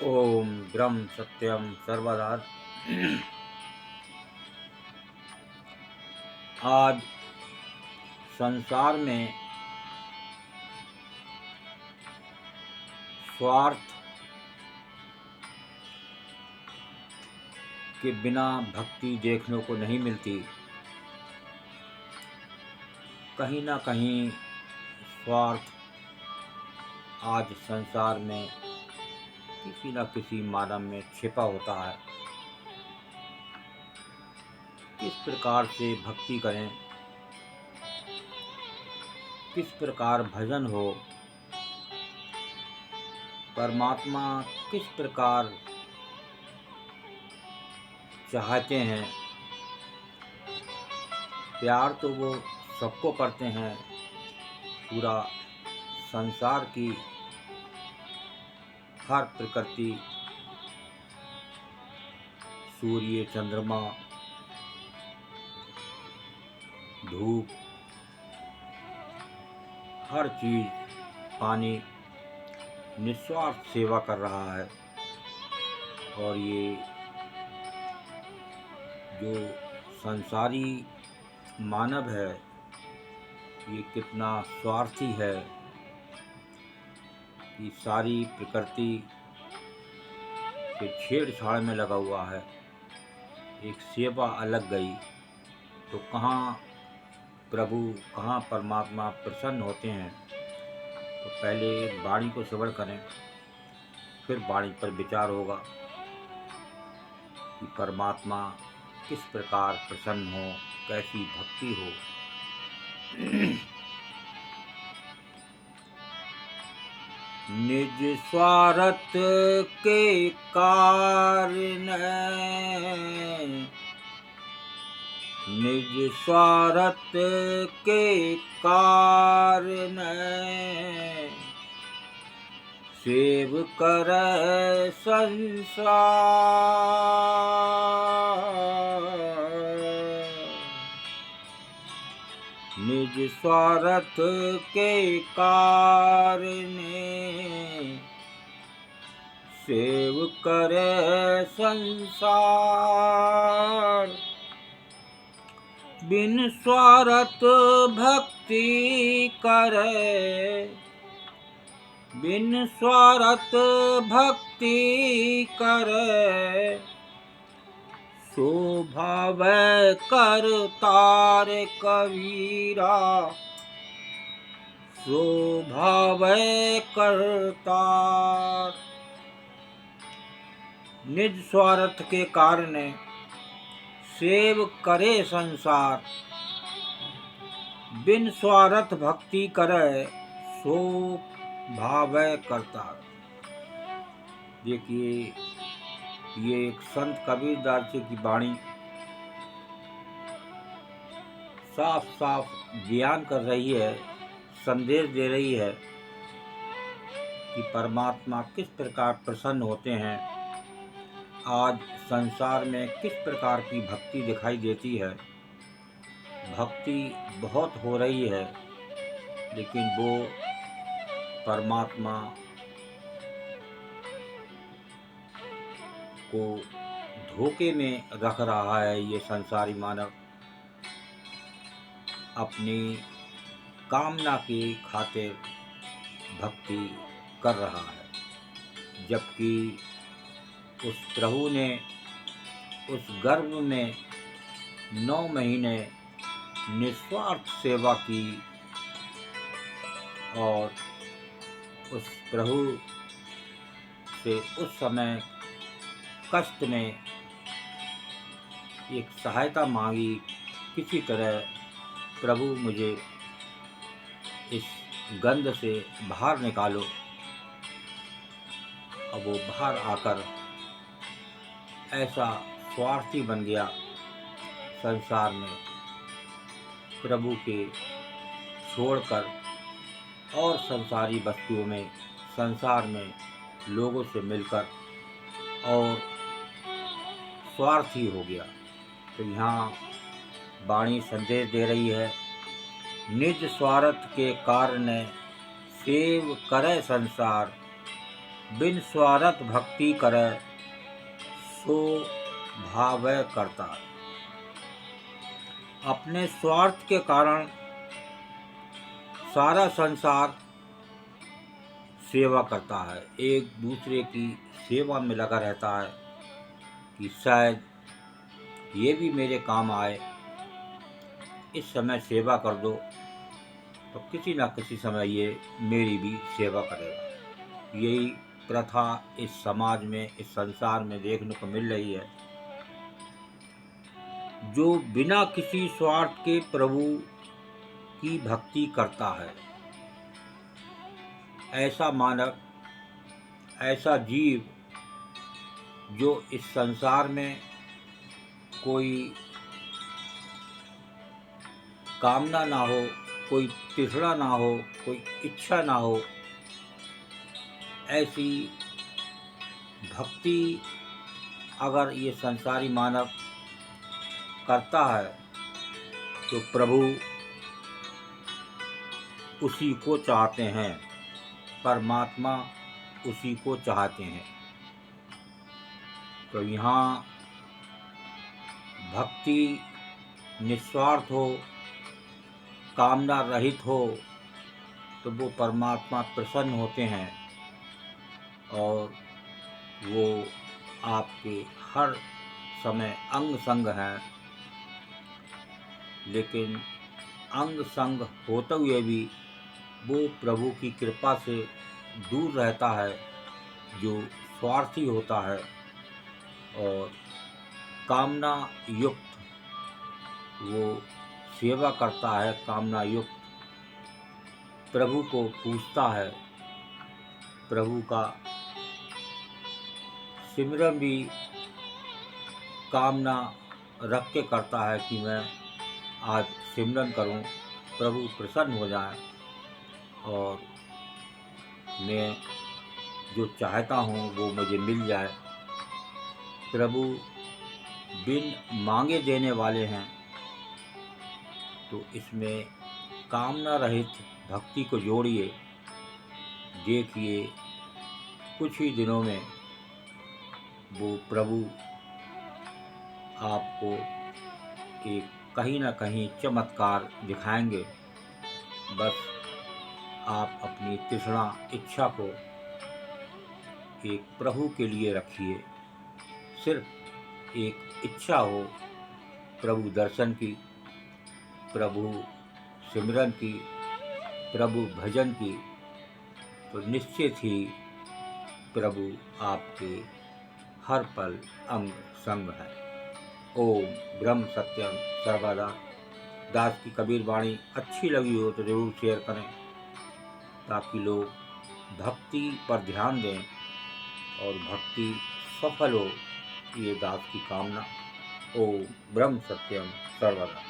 ओम ब्रह्म सत्यम सर्वदा। आज संसार में स्वार्थ के बिना भक्ति देखने को नहीं मिलती। कहीं ना कहीं स्वार्थ आज संसार में किसी न किसी मानव में छिपा होता है। किस प्रकार से भक्ति करें, किस प्रकार भजन हो, परमात्मा किस प्रकार चाहते हैं। प्यार तो वो सबको करते हैं, पूरा संसार की हर प्रकृति, सूर्य, चंद्रमा, धूप, हर चीज, पानी निस्वार्थ सेवा कर रहा है। और ये जो संसारी मानव है ये कितना स्वार्थी है कि सारी प्रकृति के छेड़छाड़ में लगा हुआ है। एक सेवा अलग गई तो कहाँ प्रभु, कहाँ परमात्मा प्रसन्न होते हैं। तो पहले वाणी को श्रवण करें, फिर वाणी पर विचार होगा कि परमात्मा किस प्रकार प्रसन्न हो, कैसी भक्ति हो। निज स्वार्थ के कारण, निज स्वार्थ के कारण सेव कर संसार। निज स्वार्थ के कारण सेव करे संसार। बिन स्वार्थ भक्ति करे, बिन स्वार्थ भक्ति करे शोभाव करतार कबीरा। शोभाव करतार। निज स्वार्थ के कारण सेव करे संसार, बिन स्वार्थ भक्ति करे सो भाव करतार। देखिए, ये एक संत कबीरदास जी की वाणी साफ साफ बयान कर रही है, संदेश दे रही है कि परमात्मा किस प्रकार प्रसन्न होते हैं। आज संसार में किस प्रकार की भक्ति दिखाई देती है। भक्ति बहुत हो रही है, लेकिन वो परमात्मा को धोखे में रख रहा है। ये संसारी मानव अपनी कामना की खातिर भक्ति कर रहा है, जबकि उस प्रभु ने उस गर्भ में 9 महीने निस्वार्थ सेवा की और उस प्रभु से उस समय कष्ट में एक सहायता मांगी, किसी तरह प्रभु मुझे इस गंध से बाहर निकालो। अब वो बाहर आकर ऐसा स्वार्थी बन गया संसार में, प्रभु के छोड़कर और संसारी वस्तुओं में, संसार में लोगों से मिलकर और स्वार्थी हो गया। तो यहाँ वाणी संदेश दे रही है, निज स्वार्थ के कारण सेव करे संसार, बिन स्वार्थ भक्ति करे सो भावै करता। अपने स्वार्थ के कारण सारा संसार सेवा करता है, एक दूसरे की सेवा में लगा रहता है कि शायद ये भी मेरे काम आए, इस समय सेवा कर दो तो किसी न किसी समय ये मेरी भी सेवा करेगा। यही प्रथा इस समाज में, इस संसार में देखने को मिल रही है। जो बिना किसी स्वार्थ के प्रभु की भक्ति करता है, ऐसा मानव, ऐसा जीव जो इस संसार में कोई कामना ना हो, कोई तृष्णा ना हो, कोई इच्छा ना हो, ऐसी भक्ति अगर ये संसारी मानव करता है तो प्रभु उसी को चाहते हैं, परमात्मा उसी को चाहते हैं। तो यहाँ भक्ति निस्वार्थ हो, कामना रहित हो तो वो परमात्मा प्रसन्न होते हैं और वो आपके हर समय अंग संग हैं। लेकिन अंग संग होते हुए भी वो प्रभु की कृपा से दूर रहता है जो स्वार्थी होता है और कामना युक्त वो सेवा करता है, कामना युक्त प्रभु को पूजता है, प्रभु का सिमरन भी कामना रख के करता है कि मैं आज सिमरन करूं, प्रभु प्रसन्न हो जाएं और मैं जो चाहता हूं वो मुझे मिल जाए। प्रभु बिन मांगे देने वाले हैं, तो इसमें कामना रहित भक्ति को जोड़िए। देखिए कुछ ही दिनों में वो प्रभु आपको एक कहीं ना कहीं चमत्कार दिखाएंगे। बस आप अपनी तृष्णा इच्छा को एक प्रभु के लिए रखिए। सिर्फ एक इच्छा हो प्रभु दर्शन की, प्रभु सिमरन की, प्रभु भजन की, तो निश्चित ही प्रभु आपके हर पल अंग संग है। ओम ब्रह्म सत्यम सर्वदा। दास की कबीर वाणी अच्छी लगी हो तो ज़रूर शेयर करें ताकि लोग भक्ति पर ध्यान दें और भक्ति सफल हो, ये दास की कामना। ओम ब्रह्म सत्यम सर्वदा।